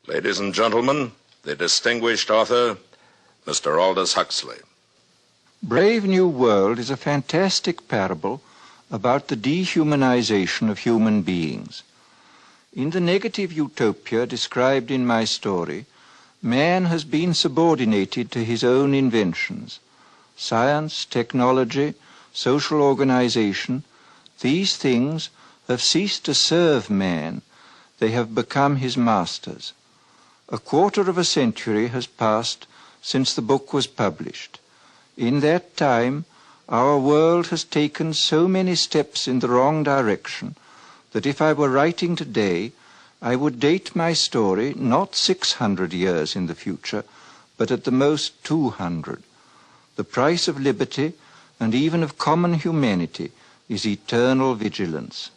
Ladies and gentlemen, the distinguished author, Mr. Aldous Huxley. Brave New World is a fantastic parable about the dehumanization of human beings. In the negative utopia described in my story, man has been subordinated to his own inventions. Science, technology, social organization, these things have ceased to serve man. They have become his masters. A quarter of a century has passed since the book was published. In that time, our world has taken so many steps in the wrong direction that if I were writing today, I would date my story not 600 years in the future, but at the most 200. The price of liberty and even of common humanity is eternal vigilance.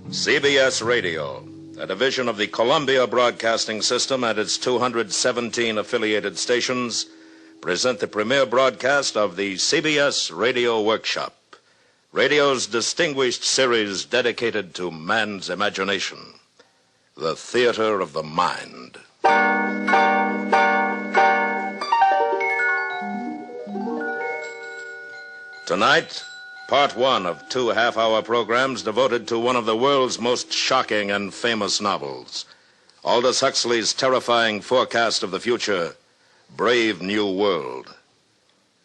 CBS Radio, a division of the Columbia Broadcasting System and its 217 affiliated stations, present the premiere broadcast of the CBS Radio Workshop, radio's distinguished series dedicated to man's imagination, the theater of the mind. Tonight, part one of two half-hour programs devoted to one of the world's most shocking and famous novels, Aldous Huxley's terrifying forecast of the future, Brave New World.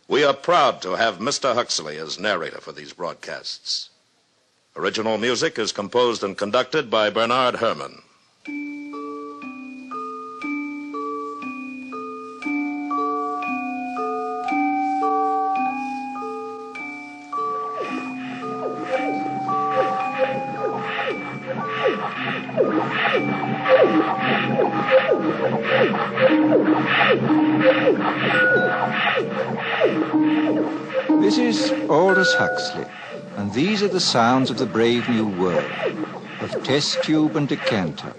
We are proud to have Mr. Huxley as narrator for these broadcasts. Original music is composed and conducted by Bernard Herrmann. This is Aldous Huxley, and these are the sounds of the Brave New World, of test tube and decanter,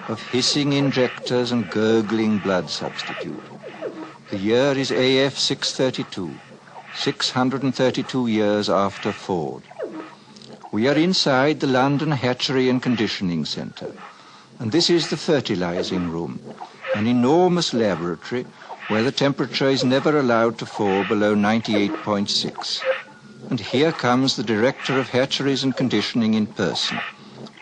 of hissing injectors and gurgling blood substitute. The year is AF 632, 632 years after Ford. We are inside the London Hatchery and Conditioning Centre, and this is the fertilizing room, an enormous laboratory where the temperature is never allowed to fall below 98.6. And here comes the director of hatcheries and conditioning in person,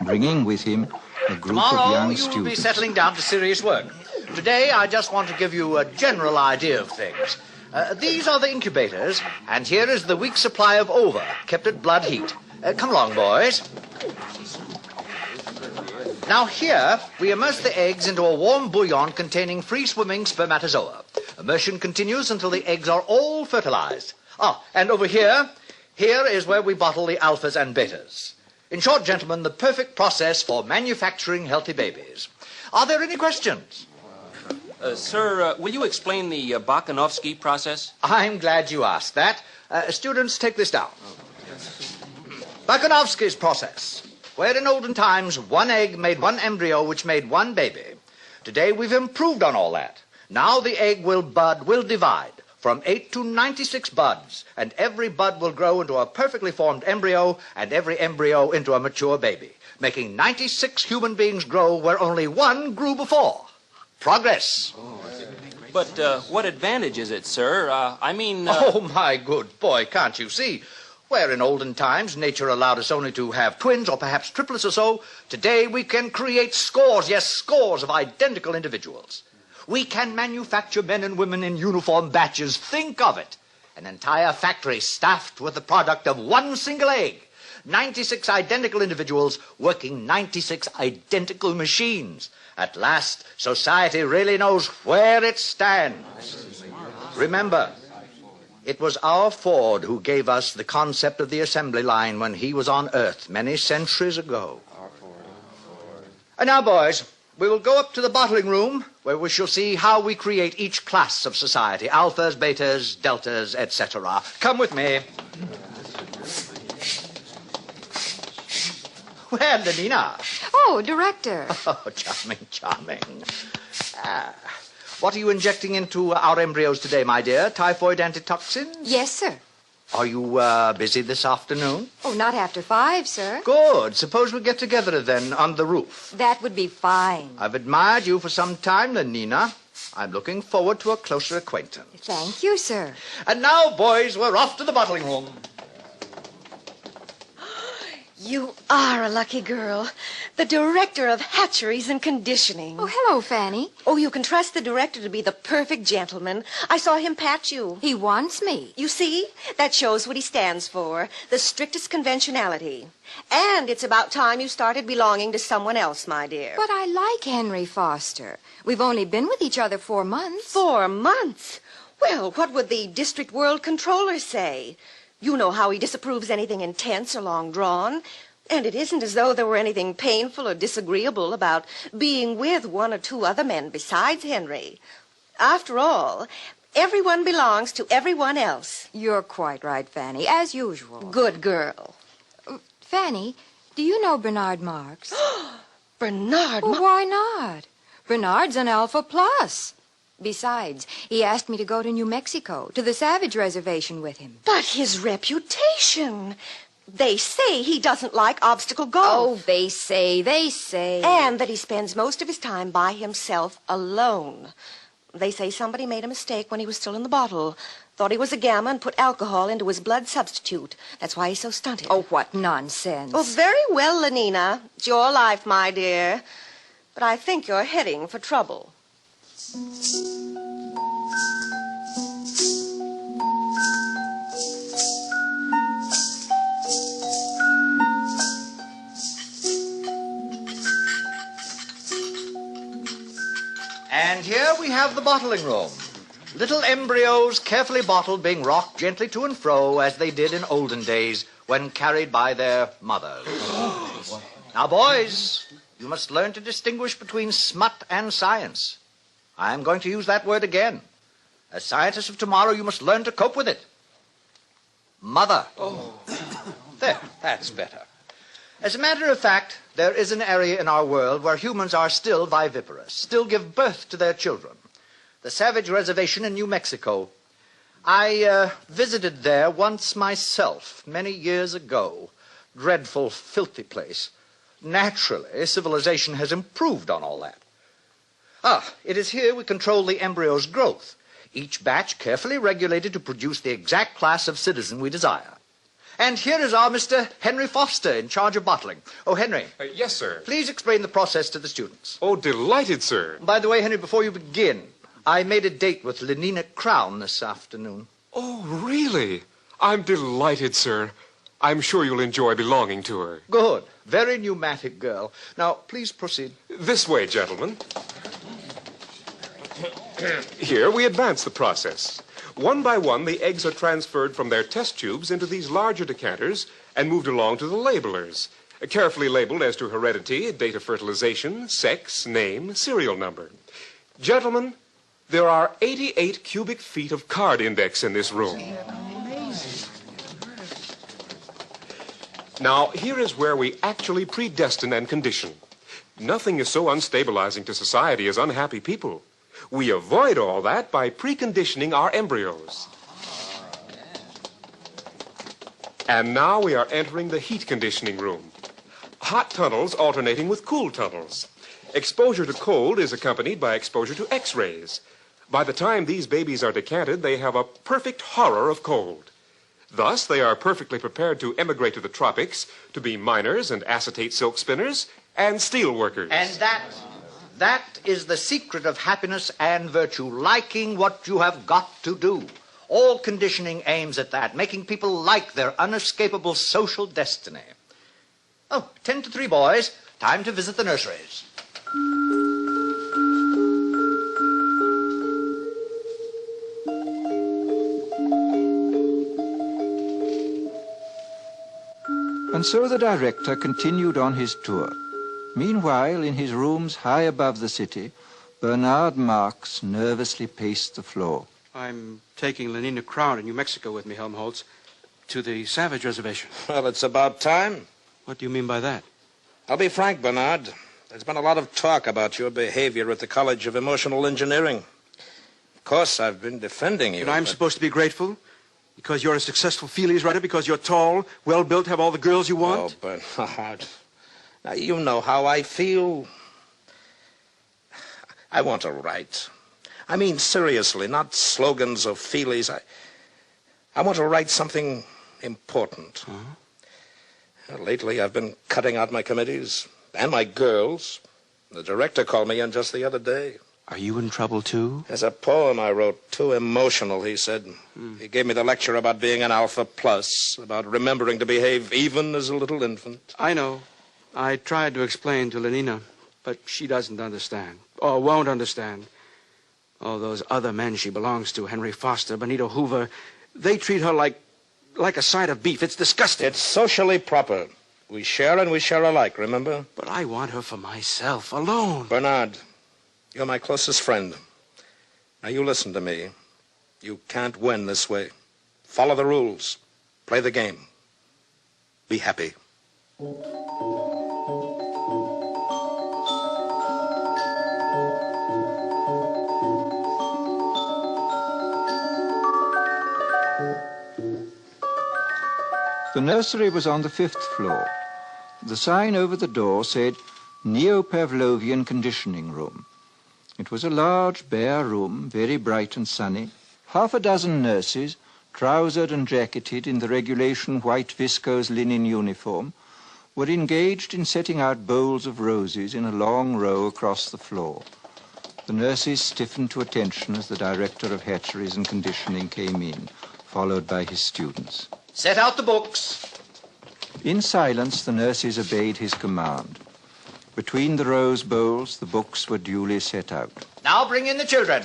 bringing with him a group of young students. Tomorrow you will be settling down to serious work. Today I just want to give you a general idea of things. These are the incubators, and here is the week's supply of ova, kept at blood heat. Come along, boys. Now here, we immerse the eggs into a warm bouillon containing free-swimming spermatozoa. Immersion continues until the eggs are all fertilized. And over here is where we bottle the alphas and betas. In short, gentlemen, the perfect process for manufacturing healthy babies. Are there any questions? Sir, will you explain the Bakanovsky process? I'm glad you asked that. Students, take this down. Bakanovsky's process, where in olden times one egg made one embryo which made one baby. Today we've improved on all that. Now the egg will divide from 8 to 96 buds, and every bud will grow into a perfectly formed embryo, and every embryo into a mature baby, making 96 human beings grow where only one grew before. Progress. But what advantage is it, sir? Oh, my good boy, can't you see? Where in olden times nature allowed us only to have twins or perhaps triplets or so, today we can create scores, yes, scores of identical individuals. We can manufacture men and women in uniform batches. Think of it. An entire factory staffed with the product of one single egg. 96 identical individuals working 96 identical machines. At last, society really knows where it stands. Remember, it was our Ford who gave us the concept of the assembly line when he was on Earth many centuries ago. And now, boys, we will go up to the bottling room where we shall see how we create each class of society, alphas, betas, deltas, etc. Come with me. Well, Lenina. Oh, Director. Oh, charming, charming. What are you injecting into our embryos today, my dear? Typhoid antitoxins? Yes, sir. Are you busy this afternoon? Oh, not after 5, sir. Good. Suppose we get together then on the roof. That would be fine. I've admired you for some time, Lenina. I'm looking forward to a closer acquaintance. Thank you, sir. And now, boys, we're off to the bottling room. You are a lucky girl. The director of hatcheries and conditioning. Oh, hello, Fanny. Oh, you can trust the director to be the perfect gentleman. I saw him pat you. He wants me. You see? That shows what he stands for. The strictest conventionality. And it's about time you started belonging to someone else, my dear. But I like Henry Foster. We've only been with each other 4 months. 4 months? Well, what would the district world controller say? You know how he disapproves anything intense or long drawn. And it isn't as though there were anything painful or disagreeable about being with 1 or 2 other men besides Henry. After all, everyone belongs to everyone else. You're quite right, Fanny, as usual. Good girl. Fanny, do you know Bernard Marx? Bernard Well, why not? Bernard's an Alpha Plus. Besides, he asked me to go to New Mexico, to the Savage Reservation with him. But his reputation. They say he doesn't like obstacle golf. Oh, they say. And that he spends most of his time by himself alone. They say somebody made a mistake when he was still in the bottle. Thought he was a gamma and put alcohol into his blood substitute. That's why he's so stunted. Oh, what nonsense. Oh, very well, Lenina. It's your life, my dear. But I think you're heading for trouble. And here we have the bottling room. Little embryos carefully bottled being rocked gently to and fro as they did in olden days when carried by their mothers. Now, boys, you must learn to distinguish between smut and science. I'm going to use that word again. As scientists of tomorrow, you must learn to cope with it. Mother. Oh. There, that's better. As a matter of fact, there is an area in our world where humans are still viviparous, still give birth to their children. The Savage Reservation in New Mexico. I visited there once myself, many years ago. Dreadful, filthy place. Naturally, civilization has improved on all that. It is here we control the embryo's growth, each batch carefully regulated to produce the exact class of citizen we desire. And here is our Mr. Henry Foster in charge of bottling. Oh, Henry. Yes, sir. Please explain the process to the students. Oh, delighted, sir. By the way, Henry, before you begin, I made a date with Lenina Crown this afternoon. Oh, really? I'm delighted, sir. I'm sure you'll enjoy belonging to her. Good. Very pneumatic girl. Now, please proceed. This way, gentlemen. Here we advance the process. One by one, the eggs are transferred from their test tubes into these larger decanters and moved along to the labelers, carefully labeled as to heredity, date of fertilization, sex, name, serial number. Gentlemen, there are 88 cubic feet of card index in this room. Now, here is where we actually predestine and condition. Nothing is so unstabilizing to society as unhappy people. We avoid all that by preconditioning our embryos. And now we are entering the heat conditioning room. Hot tunnels alternating with cool tunnels. Exposure to cold is accompanied by exposure to X-rays. By the time these babies are decanted, they have a perfect horror of cold. Thus, they are perfectly prepared to emigrate to the tropics, to be miners and acetate silk spinners and steel workers. And that is the secret of happiness and virtue, liking what you have got to do. All conditioning aims at that, making people like their unescapable social destiny. 10 to 3, boys. Time to visit the nurseries. And so the director continued on his tour. Meanwhile, in his rooms high above the city, Bernard Marx nervously paced the floor. I'm taking Lenina Crown in New Mexico with me, Helmholtz, to the Savage Reservation. Well, it's about time. What do you mean by that? I'll be frank, Bernard. There's been a lot of talk about your behavior at the College of Emotional Engineering. Of course, I've been defending you. And I'm supposed to be grateful? Because you're a successful Feelies writer? Because you're tall, well-built, have all the girls you want? Oh, Bernard. Now, you know how I feel. I want to write. I mean, seriously, not slogans or feelies. I want to write something important. Lately, I've been cutting out my committees and my girls. The director called me in just the other day. Are you in trouble, too? There's a poem I wrote, too emotional, he said. He gave me the lecture about being an Alpha Plus, about remembering to behave even as a little infant. I know. I tried to explain to Lenina, but she doesn't understand, or won't understand. All those other men she belongs to, Henry Foster, Benito Hoover, they treat her like a side of beef. It's disgusting. It's socially proper. We share and we share alike, remember? But I want her for myself, alone. Bernard, you're my closest friend. Now, you listen to me. You can't win this way. Follow the rules. Play the game. Be happy. The nursery was on the 5th floor. The sign over the door said, Neo-Pavlovian Conditioning Room. It was a large, bare room, very bright and sunny. Half a dozen nurses, trousered and jacketed in the regulation white viscose linen uniform, were engaged in setting out bowls of roses in a long row across the floor. The nurses stiffened to attention as the director of hatcheries and conditioning came in, followed by his students. Set out the books. In silence, the nurses obeyed his command. Between the rose bowls, the books were duly set out. Now bring in the children.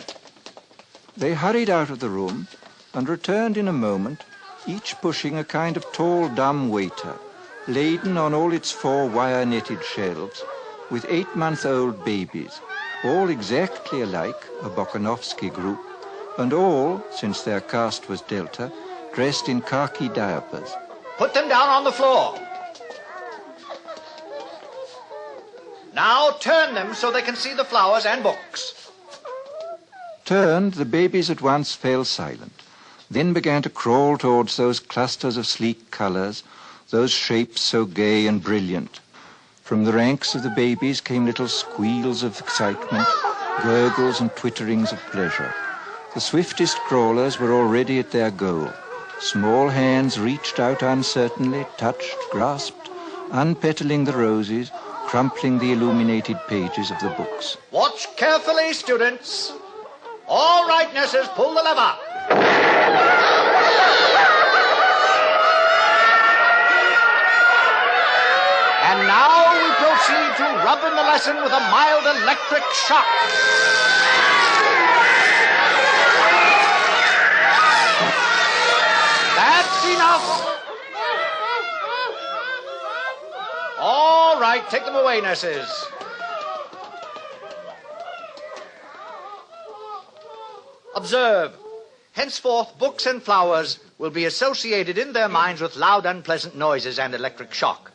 They hurried out of the room and returned in a moment, each pushing a kind of tall, dumb waiter, laden on all its 4 wire-netted shelves with 8-month-old babies, all exactly alike, a Bokanovsky group, and all, since their caste was Delta, dressed in khaki diapers. Put them down on the floor. Now turn them so they can see the flowers and books. Turned, the babies at once fell silent, then began to crawl towards those clusters of sleek colors, those shapes so gay and brilliant. From the ranks of the babies came little squeals of excitement, gurgles and twitterings of pleasure. The swiftest crawlers were already at their goal. Small hands reached out uncertainly, touched, grasped, unpetaling the roses, crumpling the illuminated pages of the books. Watch carefully, students. All right, nurses, pull the lever. And now we proceed to rub in the lesson with a mild electric shock. That's enough. All right, take them away, nurses. Observe. Henceforth, books and flowers will be associated in their minds with loud, unpleasant noises and electric shock.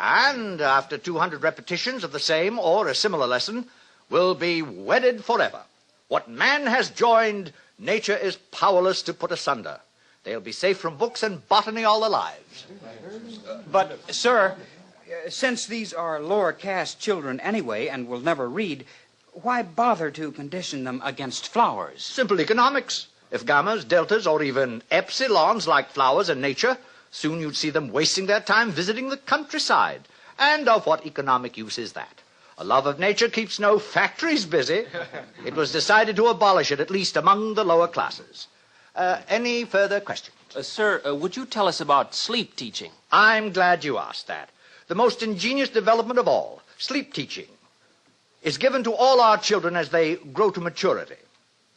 And after 200 repetitions of the same or a similar lesson, will be wedded forever. What man has joined, nature is powerless to put asunder. They'll be safe from books and botany all their lives. But, sir, since these are lower caste children anyway and will never read, why bother to condition them against flowers? Simple economics. If gammas, deltas, or even epsilons like flowers and nature, soon you'd see them wasting their time visiting the countryside. And of what economic use is that? A love of nature keeps no factories busy. It was decided to abolish it, at least among the lower classes. Any further questions? Sir, would you tell us about sleep teaching? I'm glad you asked that. The most ingenious development of all, sleep teaching, is given to all our children as they grow to maturity.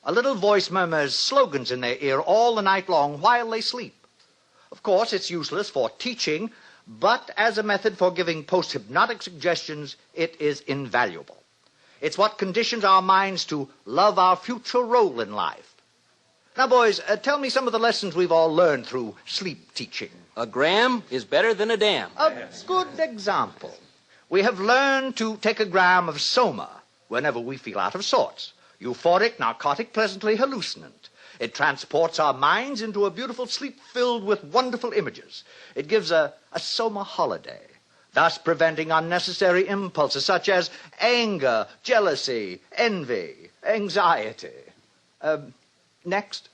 A little voice murmurs slogans in their ear all the night long while they sleep. Of course, it's useless for teaching, but as a method for giving post-hypnotic suggestions, it is invaluable. It's what conditions our minds to love our future role in life. Now, boys, tell me some of the lessons we've all learned through sleep teaching. A gram is better than a dam. A good example. We have learned to take a gram of soma whenever we feel out of sorts. Euphoric, narcotic, pleasantly hallucinant. It transports our minds into a beautiful sleep filled with wonderful images. It gives a summer holiday, thus preventing unnecessary impulses such as anger, jealousy, envy, anxiety. Next.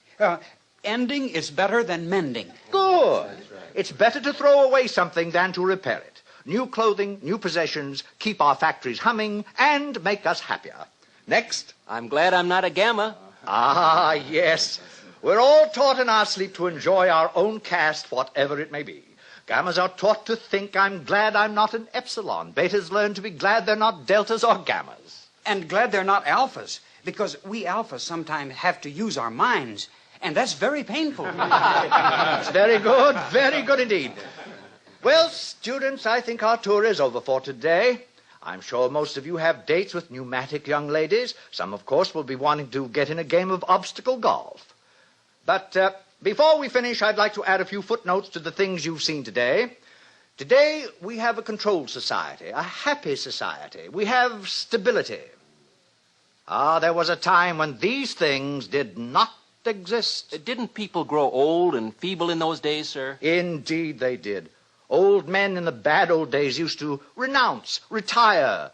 Ending is better than mending. Good. It's better to throw away something than to repair it. New clothing, new possessions keep our factories humming and make us happier. Next. I'm glad I'm not a gamma. Ah, yes. We're all taught in our sleep to enjoy our own caste, whatever it may be. Gammas are taught to think, I'm glad I'm not an epsilon. Betas learn to be glad they're not deltas or gammas. And glad they're not alphas, because we alphas sometimes have to use our minds, and that's very painful. That's very good indeed. Well, students, I think our tour is over for today. I'm sure most of you have dates with pneumatic young ladies. Some, of course, will be wanting to get in a game of obstacle golf. But before we finish, I'd like to add a few footnotes to the things you've seen today. Today, we have a controlled society, a happy society. We have stability. Ah, there was a time when these things did not exist. Didn't people grow old and feeble in those days, sir? Indeed they did. Old men in the bad old days used to renounce, retire,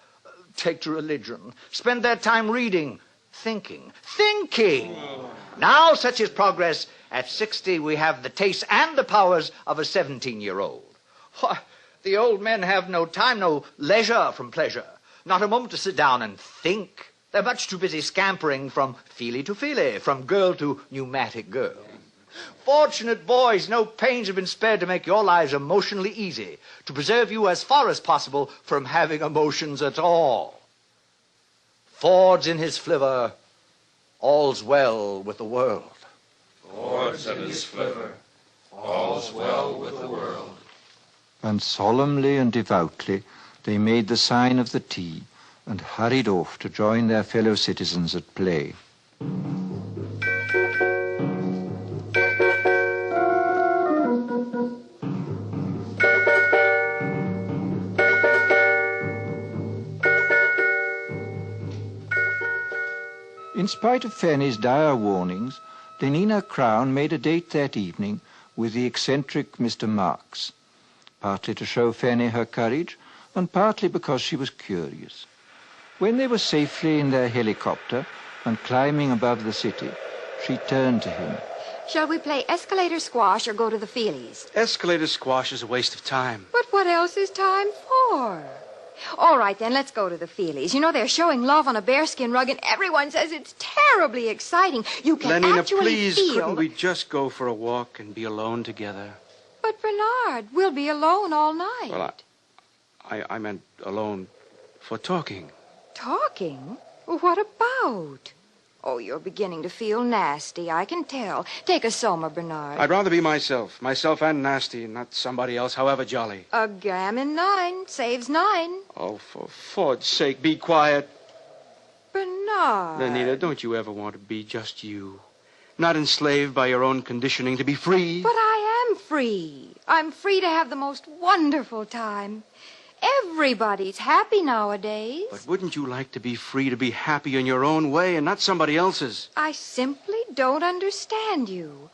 take to religion, spend their time reading, thinking. Now, such is progress. At 60, we have the tastes and the powers of a 17-year-old. The old men have no time, no leisure from pleasure, not a moment to sit down and think. They're much too busy scampering from feely to feely, from girl to pneumatic girl. Fortunate boys, no pains have been spared to make your lives emotionally easy, to preserve you as far as possible from having emotions at all. Ford's in his flivver, all's well with the world. Ford's in his flivver, all's well with the world. And solemnly and devoutly they made the sign of the T and hurried off to join their fellow citizens at play. In spite of Fanny's dire warnings, Lenina Crown made a date that evening with the eccentric Mr. Marks, partly to show Fanny her courage, and partly because she was curious. When they were safely in their helicopter and climbing above the city, she turned to him. Shall we play escalator squash or go to the Feelies? Escalator squash is a waste of time. But what else is time for? All right, then, let's go to the Feelies. You know, they're showing love on a bearskin rug, and everyone says it's terribly exciting. You can Lenina, actually please, feel... couldn't we just go for a walk and be alone together? But, Bernard, we'll be alone all night. Well, I meant alone for talking. Talking? What about? Oh, you're beginning to feel nasty, I can tell. Take a soma, Bernard. I'd rather be myself and nasty, not somebody else, however jolly. A gammon 9 saves 9. Oh, for Ford's sake, be quiet. Bernard. Lenina, don't you ever want to be just you? Not enslaved by your own conditioning, to be free? But I am free. I'm free to have the most wonderful time. Everybody's happy nowadays. But wouldn't you like to be free to be happy in your own way and not somebody else's? I simply don't understand you.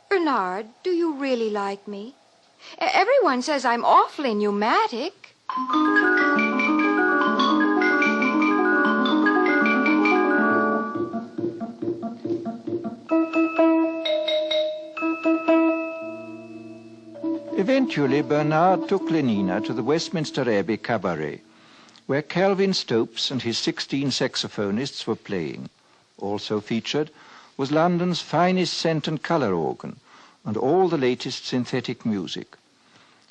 Bernard, do you really like me? Everyone says I'm awfully pneumatic. Eventually, Bernard took Lenina to the Westminster Abbey Cabaret, where Calvin Stopes and his 16 saxophonists were playing. Also featured was London's finest scent and colour organ, and all the latest synthetic music.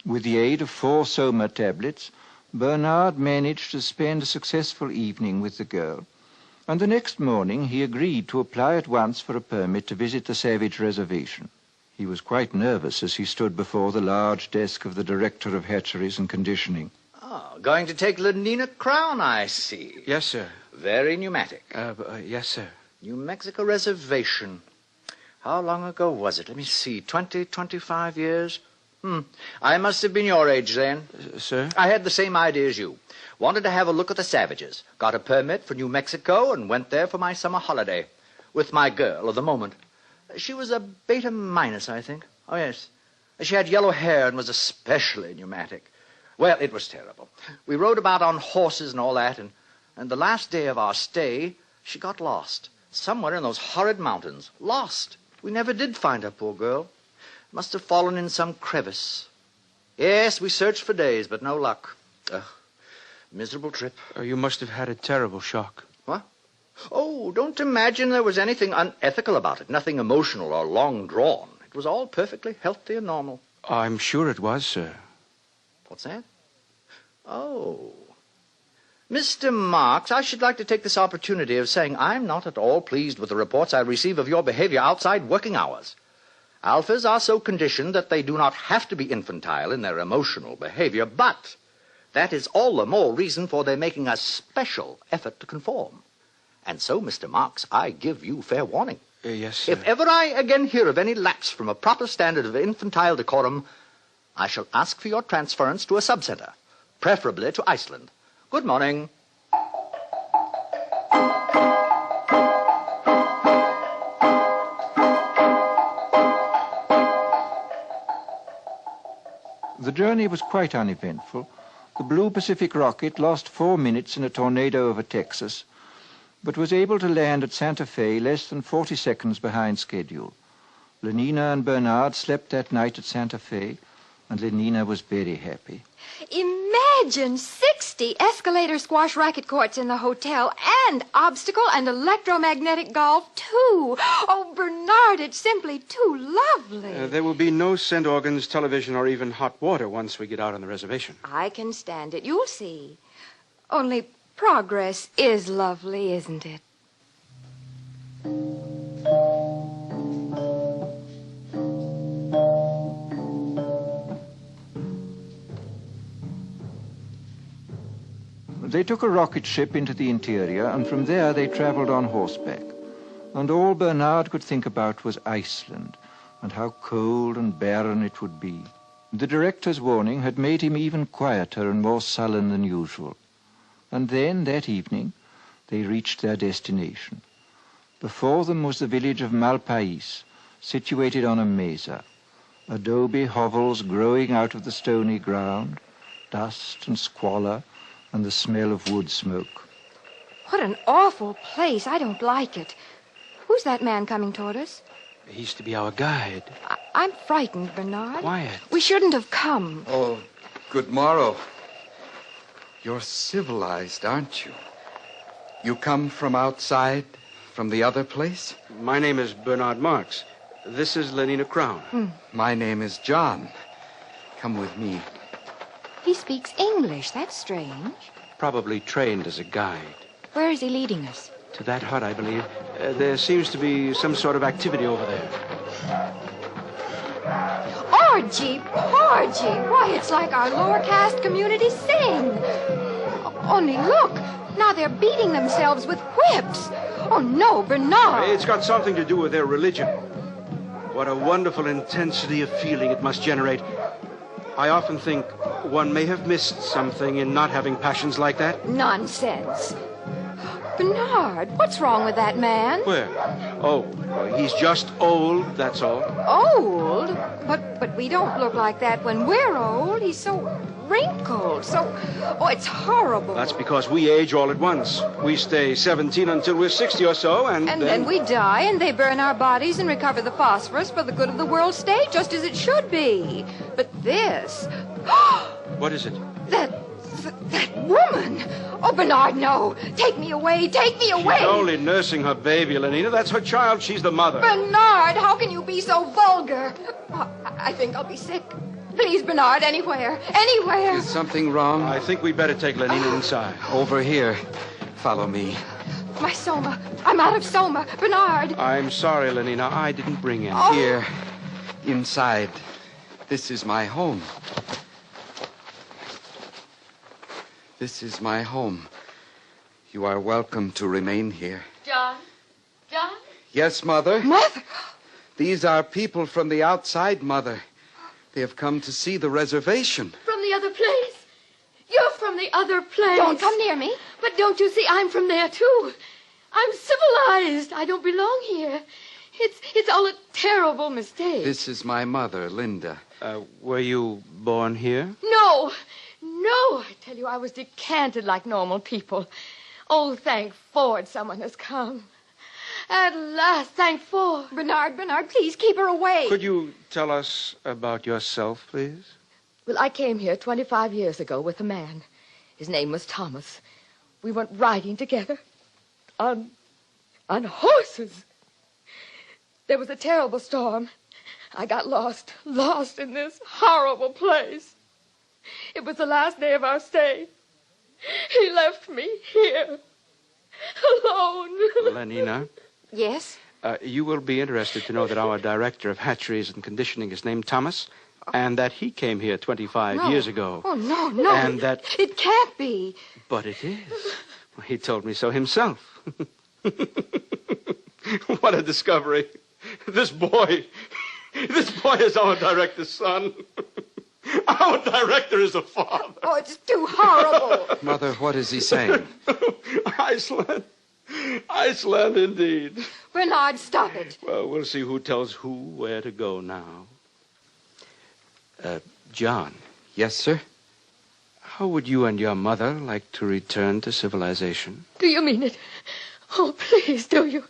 With the aid of 4 Soma tablets, Bernard managed to spend a successful evening with the girl, and the next morning he agreed to apply at once for a permit to visit the Savage Reservation. He was quite nervous as he stood before the large desk of the Director of Hatcheries and Conditioning. Oh, going to take Lenina Crown, I see. Yes, sir. Very pneumatic. Yes, sir. New Mexico Reservation. How long ago was it? Let me see. 25 years? I must have been your age then. Sir? I had the same idea as you. Wanted to have a look at the savages. Got a permit for New Mexico and went there for my summer holiday. With my girl of the moment. She was a beta minus, I think. Oh, yes. She had yellow hair and was especially pneumatic. Well, it was terrible. We rode about on horses and all that, and the last day of our stay, she got lost. Somewhere in those horrid mountains. Lost. We never did find her, poor girl. Must have fallen in some crevice. Yes, we searched for days, but no luck. Miserable trip. You must have had a terrible shock. What? Oh, don't imagine there was anything unethical about it. Nothing emotional or long drawn. It was all perfectly healthy and normal. I'm sure it was, sir. What's that? Oh. Mr. Marks, I should like to take this opportunity of saying I'm not at all pleased with the reports I receive of your behavior outside working hours. Alphas are so conditioned that they do not have to be infantile in their emotional behavior, but that is all the more reason for their making a special effort to conform. And so, Mr. Marks, I give you fair warning. Yes, sir. If ever I again hear of any lapse from a proper standard of infantile decorum, I shall ask for your transference to a subcenter, preferably to Iceland. Good morning. The journey was quite uneventful. The Blue Pacific rocket lost 4 minutes in a tornado over Texas, but was able to land at Santa Fe less than 40 seconds behind schedule. Lenina and Bernard slept that night at Santa Fe, and Lenina was very happy. Imagine 60 escalator squash racket courts in the hotel, and obstacle and electromagnetic golf, too. Oh, Bernard, it's simply too lovely. There will be no scent organs, television, or even hot water once we get out on the reservation. I can stand it. You'll see. Only progress is lovely, isn't it? They took a rocket ship into the interior, and from there they traveled on horseback. And all Bernard could think about was Iceland, and how cold and barren it would be. The director's warning had made him even quieter and more sullen than usual. And then, that evening, they reached their destination. Before them was the village of Malpais, situated on a mesa. Adobe hovels growing out of the stony ground, dust and squalor, and the smell of wood smoke. What an awful place. I don't like it. Who's that man coming toward us? He's to be our guide. I'm frightened, Bernard. Quiet. We shouldn't have come. Oh, good morrow. You're civilized, aren't you? You come from outside, from the other place? My name is Bernard Marks. This is Lenina Crown. My name is John. Come with me. He speaks English. That's strange. Probably trained as a guide. Where is he leading us? To that hut, I believe. There seems to be some sort of activity over there. Orgy! Orgy! Why, it's like our lower caste community sing. Only look. Now they're beating themselves with whips. Oh, no, Bernard. It's got something to do with their religion. What a wonderful intensity of feeling it must generate. I often think one may have missed something in not having passions like that. Nonsense. Bernard, what's wrong with that man? Where? Oh, he's just old, that's all. Old? But we don't look like that when we're old. He's so wrinkled, oh, it's horrible. That's because we age all at once. We stay 17 until we're 60 or so, and then we die, and they burn our bodies and recover the phosphorus for the good of the world state, just as it should be. But this... What is it? That woman! Oh, Bernard, no! Take me away! Take me away! She's only nursing her baby, Lenina. That's her child. She's the mother. Bernard, how can you be so vulgar? Oh, I think I'll be sick. Please, Bernard, anywhere. Anywhere. Is something wrong? I think we'd better take Lenina inside. Over here. Follow me. My soma. I'm out of soma. Bernard. I'm sorry, Lenina. I didn't bring him. Oh. Here. Inside. This is my home. This is my home. You are welcome to remain here. John? John? Yes, Mother? Mother? These are people from the outside, Mother. They have come to see the reservation. From the other place? You're from the other place. Don't come near me. But don't you see, I'm from there, too. I'm civilized. I don't belong here. It's all a terrible mistake. This is my mother, Linda. Were you born here? No, I tell you, I was decanted like normal people. Oh, thank Ford, someone has come. At last, thank Ford. Bernard, please keep her away. Could you tell us about yourself, please? Well, I came here 25 years ago with a man. His name was Thomas. We went riding together on horses. There was a terrible storm. I got lost in this horrible place. It was the last day of our stay. He left me here, alone. Lenina? Yes? You will be interested to know that our director of hatcheries and conditioning is named Thomas, and that he came here 25 years ago. Oh, no. And that... It can't be. But it is. He told me so himself. What a discovery. This boy is our director's son. Our director is a father. Oh, it's too horrible. Mother, what is he saying? Iceland indeed. Bernard, stop it. Well, we'll see who tells who where to go now. John. Yes, sir? How would you and your mother like to return to civilization? Do you mean it? Oh, please, do you?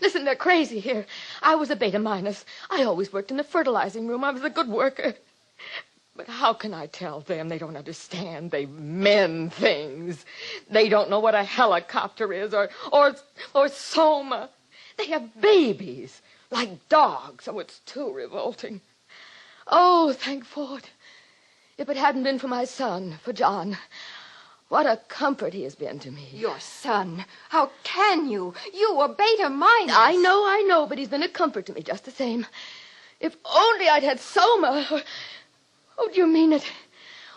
Listen, they're crazy here. I was a beta minus. I always worked in the fertilizing room. I was a good worker. But how can I tell them? They don't understand. They mend things. They don't know what a helicopter is or soma. They have babies like dogs. Oh, it's too revolting. Oh, thank Ford. If it hadn't been for my son, for John, what a comfort he has been to me. Your son. How can you? You were beta minus. I know, but he's been a comfort to me just the same. If only I'd had soma. Oh, do you mean it?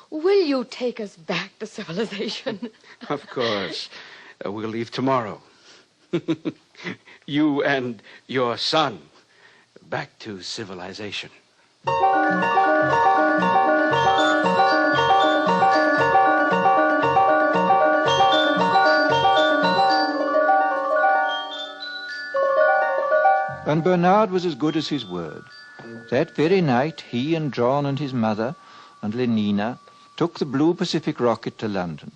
Will you take us back to civilization? Of course. We'll leave tomorrow. You and your son back to civilization. And Bernard was as good as his word. That very night, he and John and his mother and Lenina took the Blue Pacific rocket to London.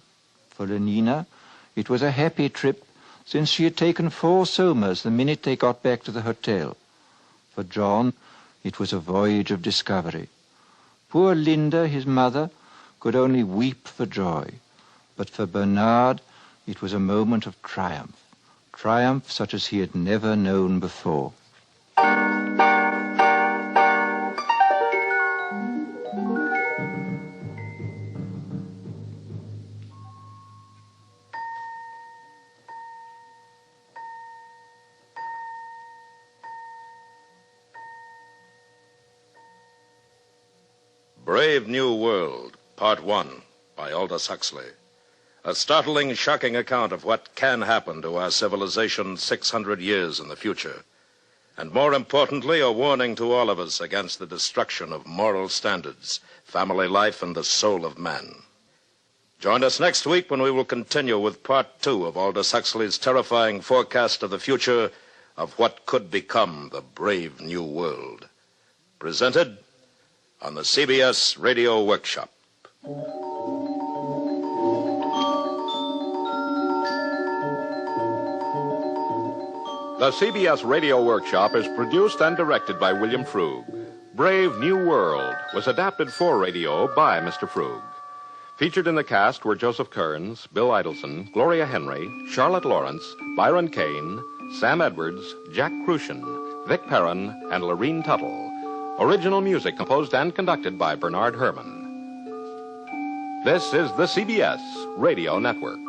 For Lenina, it was a happy trip, since she had taken 4 somas the minute they got back to the hotel. For John, it was a voyage of discovery. Poor Linda, his mother, could only weep for joy. But for Bernard, it was a moment of triumph. Triumph such as he had never known before. Brave New World, Part 1, by Aldous Huxley. A startling, shocking account of what can happen to our civilization 600 years in the future. And more importantly, a warning to all of us against the destruction of moral standards, family life, and the soul of man. Join us next week when we will continue with Part 2 of Aldous Huxley's terrifying forecast of the future of what could become the brave new world. Presented on the CBS Radio Workshop. The CBS Radio Workshop is produced and directed by William Frug. Brave New World was adapted for radio by Mr. Frug. Featured in the cast were Joseph Kearns, Bill Idelson, Gloria Henry, Charlotte Lawrence, Byron Kane, Sam Edwards, Jack Crucian, Vic Perrin, and Lorene Tuttle. Original music composed and conducted by Bernard Herrmann. This is the CBS Radio Network.